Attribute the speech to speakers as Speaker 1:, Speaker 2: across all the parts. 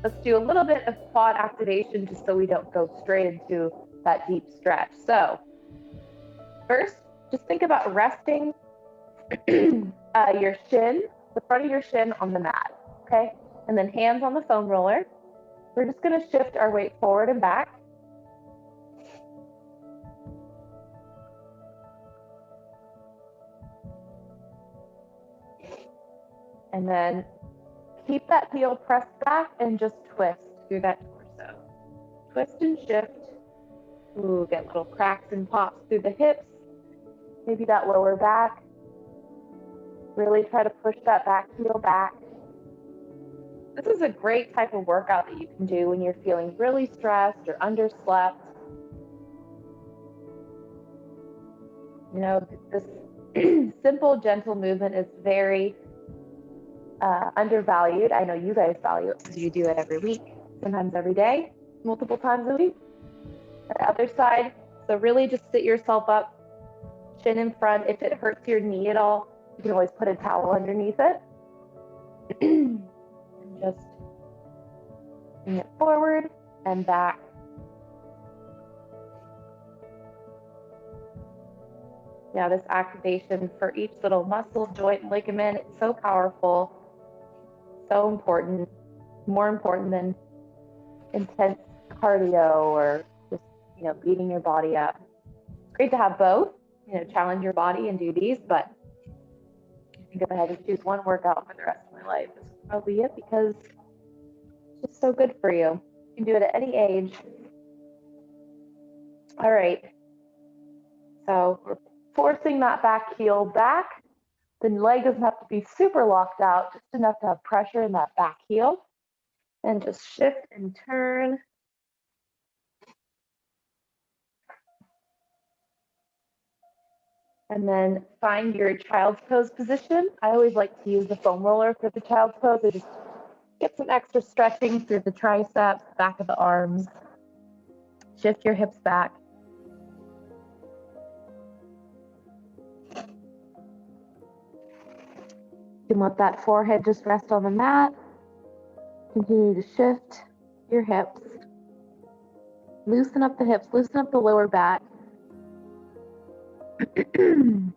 Speaker 1: let's do a little bit of quad activation just so we don't go straight into that deep stretch. So first, just think about resting your shin, the front of your shin on the mat, okay? And then hands on the foam roller. We're just gonna shift our weight forward and back. And then keep that heel pressed back and just twist through that torso. Twist and shift. Ooh, get little cracks and pops through the hips, maybe that lower back. Really try to push that back heel back. This is a great type of workout that you can do when you're feeling really stressed or underslept. You know, this simple, gentle movement is very undervalued. I know you guys value it because you do it every week, sometimes every day, multiple times a week. The other side, so really just sit yourself up, chin in front. If it hurts your knee at all, you can always put a towel underneath it. And just bring it forward and back. Yeah, this activation for each little muscle, joint, ligament, it's so powerful, so important, more important than intense cardio or just, you know, beating your body up. It's great to have both, you know, challenge your body and do these, but I think if I had to choose one workout for the rest of my life, this would probably be it because it's just so good for you. You can do it at any age. All right. So we're forcing that back heel back. The leg doesn't have to be super locked out, just enough to have pressure in that back heel. And just shift and turn. And then find your child's pose position. I always like to use the foam roller for the child's pose. I just get some extra stretching through the triceps, back of the arms. Shift your hips back. You can let that forehead just rest on the mat. Continue to shift your hips. Loosen up the hips, loosen up the lower back. And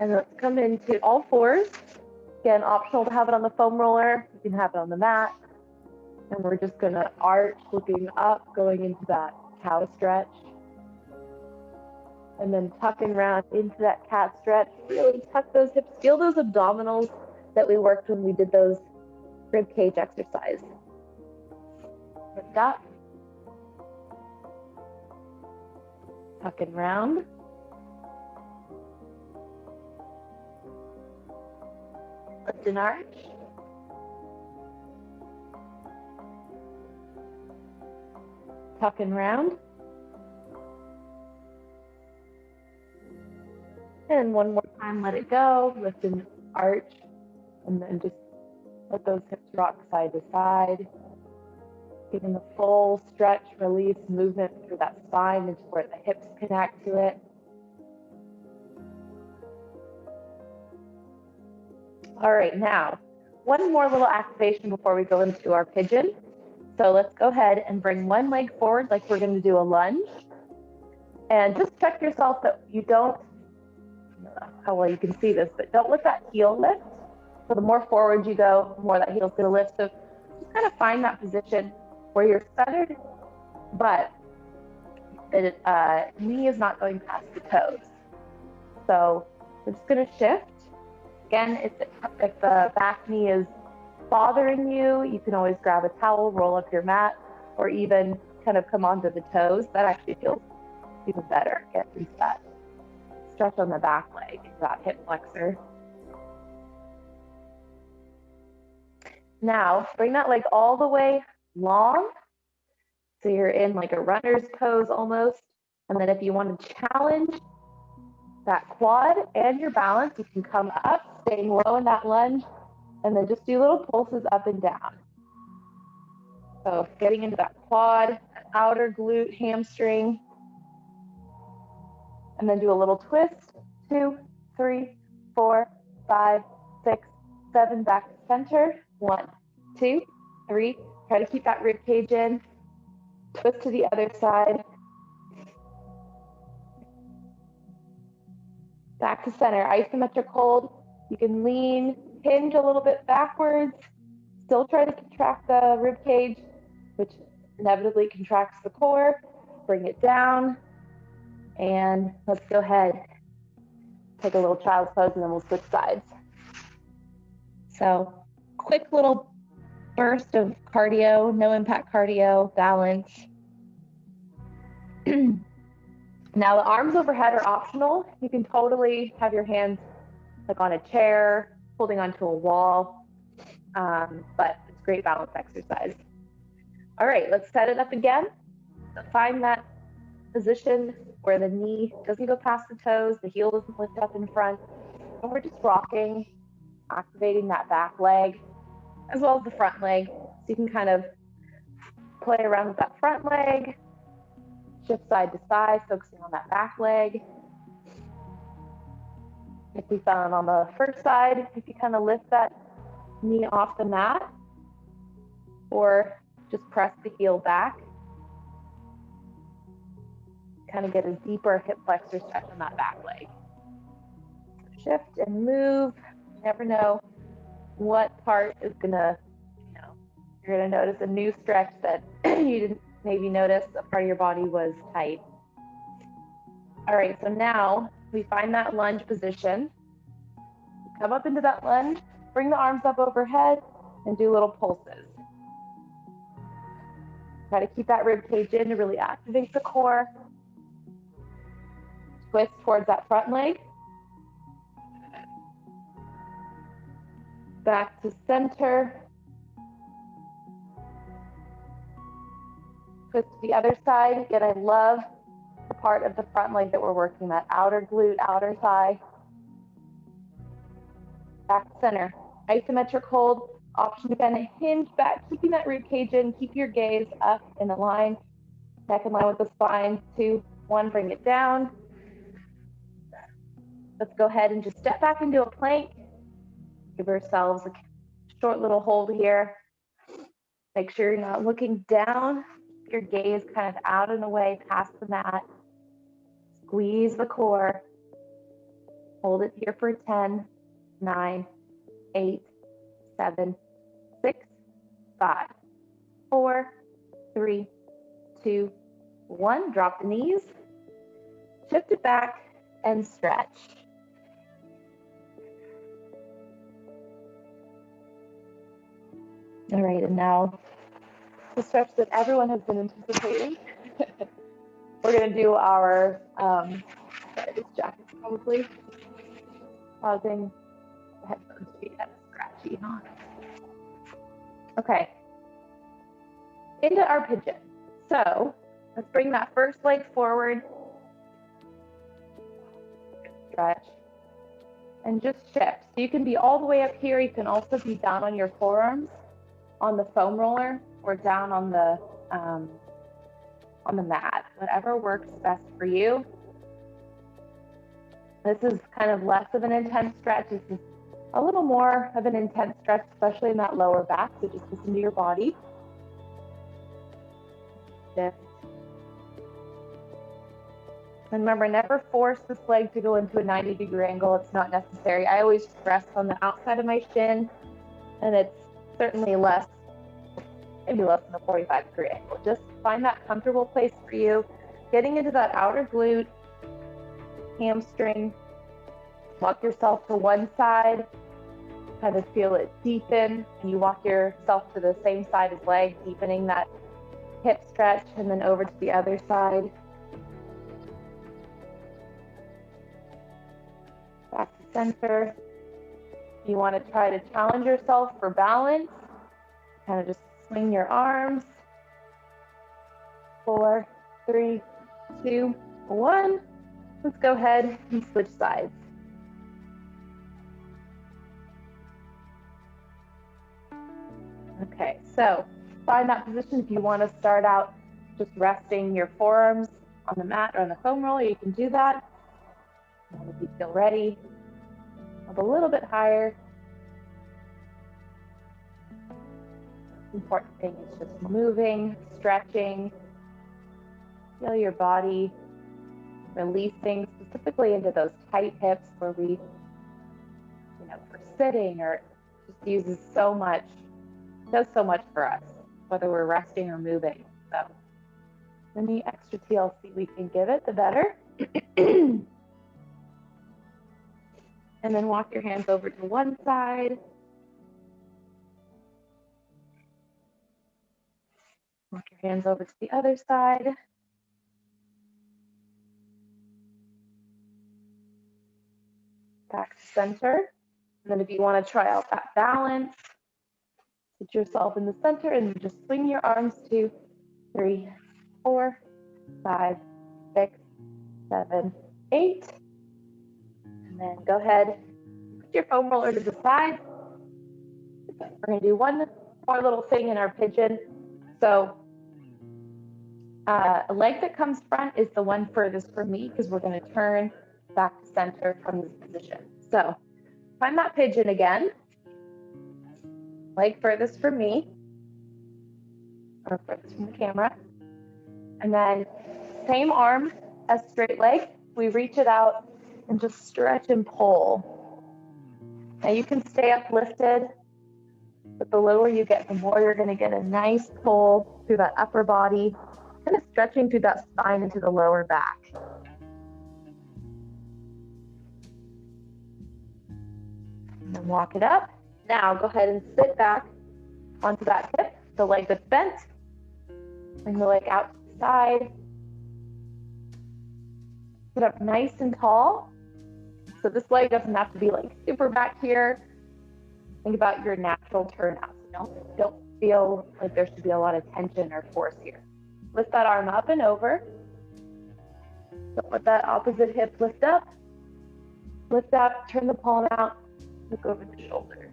Speaker 1: let's come into all fours. Again, optional to have it on the foam roller. You can have it on the mat. And we're just gonna arch, looking up, going into that cow stretch. And then tucking around into that cat stretch. Really tuck those hips. Feel those abdominals that we worked when we did those rib cage exercise. Lift up. Tucking round. Lift and arch. Tuck and round. And one more time, let it go, lift and arch, and then just let those hips rock side to side. Giving the full stretch, release, movement through that spine into where the hips connect to it. All right, now, one more little activation before we go into our pigeon. So let's go ahead and bring one leg forward like we're going to do a lunge. And just check yourself that you don't, how well you can see this, but don't let that heel lift. So the more forward you go, the more that heel's going to lift. So just kind of find that position where you're centered, but the knee is not going past the toes. So we're just going to shift. Again, if the back knee is bothering you, you can always grab a towel, roll up your mat, or even kind of come onto the toes. That actually feels even better. Get into that stretch on the back leg, that hip flexor. Now, bring that leg all the way long. So you're in like a runner's pose almost. And then if you want to challenge that quad and your balance, you can come up, staying low in that lunge, and then just do little pulses up and down. So getting into that quad, outer glute, hamstring, and then do a little twist. 2, 3, 4, 5, 6, 7 back to center. 1, 2, 3. Try to keep that rib cage in. Twist to the other side. Back to center, isometric hold. You can lean, hinge a little bit backwards. Still try to contract the rib cage, which inevitably contracts the core. Bring it down. And let's go ahead. Take a little child's pose and then we'll switch sides. So quick little burst of cardio, no impact cardio, balance. Now the arms overhead are optional. You can totally have your hands like on a chair, holding onto a wall, but it's a great balance exercise. All right, let's set it up again. Find that position where the knee doesn't go past the toes, the heel doesn't lift up in front, and we're just rocking, activating that back leg as well as the front leg. So you can kind of play around with that front leg, shift side to side, focusing on that back leg. If we found on the first side, if you kind of lift that knee off the mat or just press the heel back, kind of get a deeper hip flexor stretch on that back leg. Shift and move. You never know what part is gonna, you're gonna notice a new stretch that you didn't maybe notice a part of your body was tight. All right, so now we find that lunge position. Come up into that lunge, bring the arms up overhead, and do little pulses. Try to keep that rib cage in to really activate the core. Twist towards that front leg. Back to center. Twist to the other side. Again, I love the part of the front leg that we're working, that outer glute, outer thigh. Back to center. Isometric hold. Option to kind of hinge back, keeping that rib cage in. Keep your gaze up in the line. Neck in line with the spine. 2, 1, bring it down. Let's go ahead and just step back into a plank. Give ourselves a short little hold here. Make sure you're not looking down. Your gaze kind of out and away past the mat. Squeeze the core. Hold it here for 10, 9, 8, 7, 6, 5, 4, 3, 2, 1. Drop the knees. Shift it back and stretch. All right, and now the stretch that everyone has been anticipating. We're going to do our, sorry, this jacket's probably causing the headphones to be kind of scratchy, huh? Okay, into our pigeon. So let's bring that first leg forward. Stretch. And just shift. So you can be all the way up here. You can also be down on your forearms on the foam roller or down on the mat, whatever works best for you. This is kind of less of an intense stretch. This is a little more of an intense stretch, especially in that lower back. So just listen to your body. Shift. And remember, never force this leg to go into a 90-degree angle. It's not necessary. I always rest on the outside of my shin, and it's certainly less, maybe less than a 45-degree angle. Just find that comfortable place for you. Getting into that outer glute, hamstring. Walk yourself to one side. Kind of feel it deepen, and you walk yourself to the same side as leg, deepening that hip stretch, and then over to the other side. Back to center. You want to try to challenge yourself for balance. Kind of just swing your arms. 4, 3, 2, 1. Let's go ahead and switch sides. Okay, so find that position. If you want to start out just resting your forearms on the mat or on the foam roller, you can do that. And if you feel ready, up a little bit higher. Important thing is just moving, stretching, feel your body releasing specifically into those tight hips where we, for sitting or just uses so much, does so much for us, whether we're resting or moving. So any extra TLC we can give it, the better. And then walk your hands over to one side. Walk your hands over to the other side. Back to center. And then if you want to try out that balance, put yourself in the center and just swing your arms 2, 3, 4, 5, 6, 7, 8. And then go ahead, put your foam roller to the side. We're going to do one more little thing in our pigeon. So a leg that comes front is the one furthest from me because we're going to turn back to center from this position. So find that pigeon again. Leg furthest from me, or furthest from the camera. And then same arm as straight leg. We reach it out and just stretch and pull. Now you can stay uplifted, but the lower you get, the more you're going to get a nice pull through that upper body, kind of stretching through that spine into the lower back. And then walk it up. Now go ahead and sit back onto that hip, the leg that's bent. Bring the leg out to the side. Sit up nice and tall. So this leg doesn't have to be like super back here. Think about your natural turnouts. Don't feel like there should be a lot of tension or force here. Lift that arm up and over. Don't let that opposite hip lift up. Lift up, turn the palm out, look over the shoulder.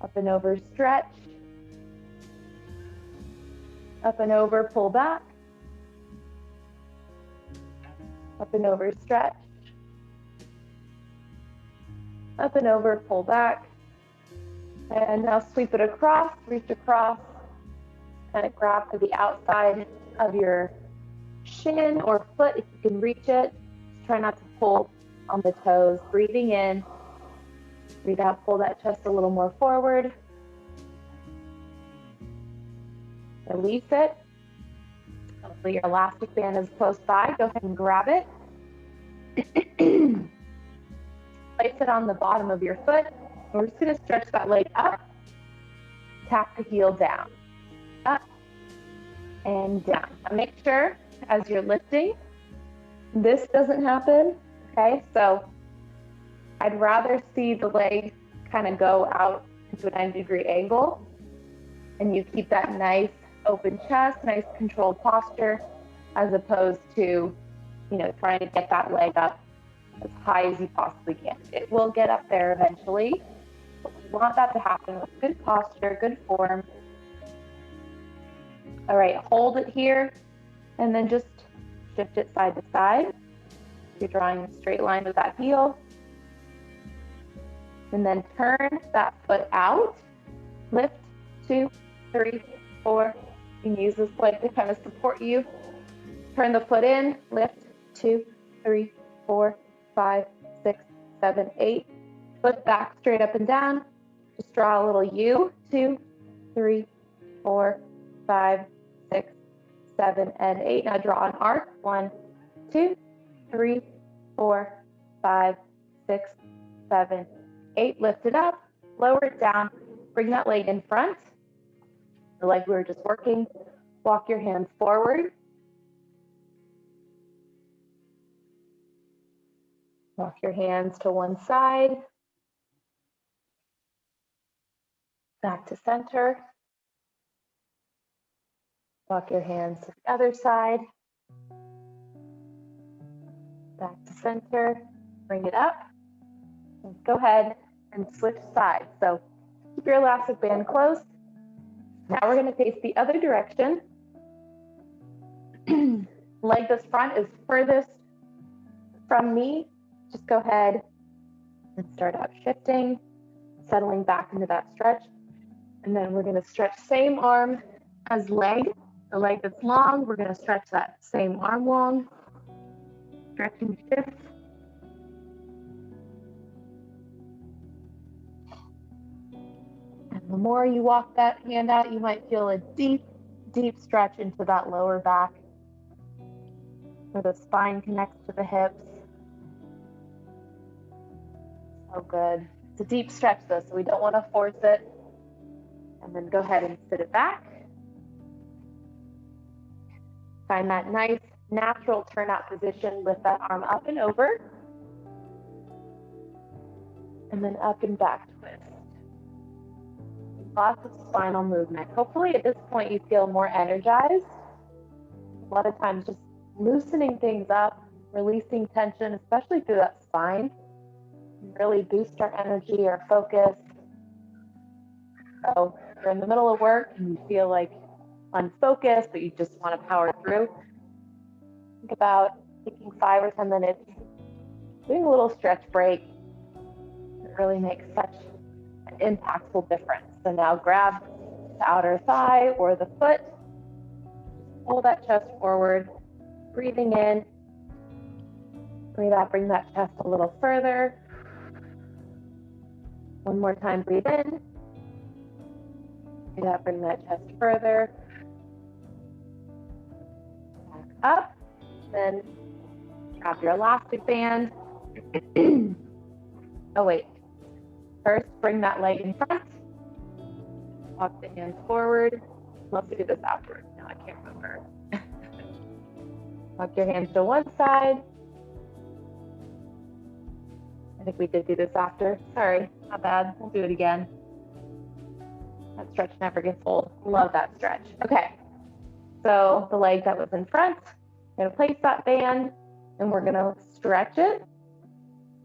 Speaker 1: Up and over, stretch. Up and over, pull back. Up and over, stretch. Up and over, pull back. And now sweep it across, reach across, and grab to the outside of your shin or foot if you can reach it. Just try not to pull on the toes. Breathing in, breathe out, pull that chest a little more forward. Release it. Hopefully your elastic band is close by. Go ahead and grab it. Place it on the bottom of your foot. We're just going to stretch that leg up. Tap the heel down. Up and down. Now make sure as you're lifting, this doesn't happen. Okay, so I'd rather see the leg kind of go out into a 90-degree angle, and you keep that nice open chest, nice controlled posture, as opposed to, trying to get that leg up as high as you possibly can. It will get up there eventually, but we want that to happen with good posture, good form. All right, hold it here, and then just shift it side to side. You're drawing a straight line with that heel. And then turn that foot out. Lift, 2, 3, 4. You can use this leg to kind of support you. Turn the foot in, lift, 2, 3, 4, 5, 6, 7, 8. Foot back straight up and down. Just draw a little U, 2, 3, 4, 5, 6, 7, and 8. Now draw an arc, 1, 2, 3, 4, 5, 6, 7, 8. Lift it up, lower it down, bring that leg in front. The leg we were just working. Walk your hands forward. Walk your hands to one side. Back to center. Walk your hands to the other side. Back to center. Bring it up. And go ahead and switch sides. So keep your elastic band close. Now we're going to face the other direction. Leg this front is furthest from me. Just go ahead and start out shifting, settling back into that stretch. And then we're going to stretch same arm as leg. The leg that's long, we're going to stretch that same arm long. Stretching shift. And the more you walk that hand out, you might feel a deep, deep stretch into that lower back, where the spine connects to the hips. So good. It's a deep stretch though, so we don't want to force it. And then go ahead and sit it back. Find that nice, natural turnout position. Lift that arm up and over. And then up and back twist. Lots of spinal movement. Hopefully at this point you feel more energized. A lot of times just loosening things up, releasing tension, especially through that spine, can really boost our energy, our focus. So if you're in the middle of work and you feel like unfocused, but you just want to power through, think about taking 5 or 10 minutes, doing a little stretch break. It really makes such an impactful difference. So now grab the outer thigh or the foot, pull that chest forward, breathing in, breathe out, bring that chest a little further. One more time, breathe in, breathe out, bring that chest further. Back up, then grab your elastic band. Oh wait, first bring that leg in front, walk the hands forward. Let's do this afterwards. No, I can't remember. Walk your hands to one side. I think we did do this after. Sorry, not bad. We'll do it again. That stretch never gets old. Love that stretch. Okay, so the leg that was in front, we're gonna place that band and we're gonna stretch it,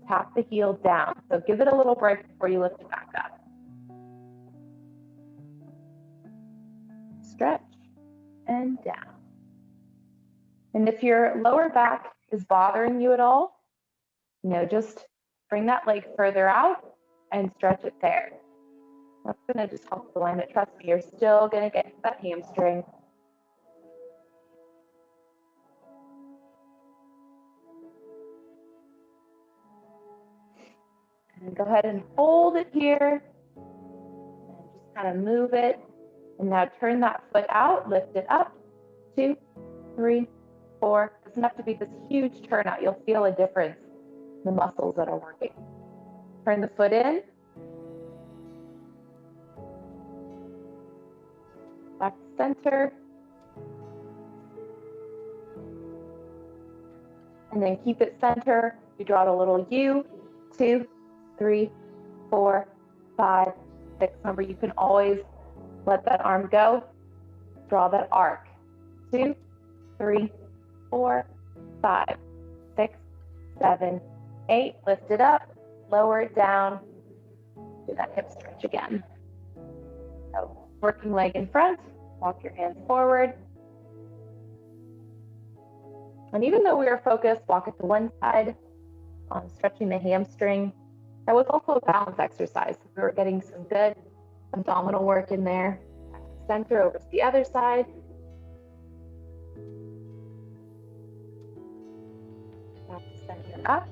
Speaker 1: tap the heel down. So give it a little break before you lift it back up. Stretch and down. And if your lower back is bothering you at all, just bring that leg further out and stretch it there. That's gonna just help align it. Trust me, you're still gonna get that hamstring. And go ahead and hold it here. And just kind of move it. And now turn that foot out, lift it up. 2, 3, 4. It doesn't have to be this huge turnout. You'll feel a difference in the muscles that are working. Turn the foot in. Back to center. And then keep it center. You draw a little U. 2, 3, 4, 5, 6. Remember, you can always let that arm go. Draw that arc. 2, 3, 4, 5, 6, 7, 8. Lift it up, lower it down. Do that hip stretch again. So working leg in front, walk your hands forward. And even though we are focused, walk it to one side on stretching the hamstring. That was also a balance exercise. We were getting some good abdominal work in there. Back to center, over to the other side. Back to center, up.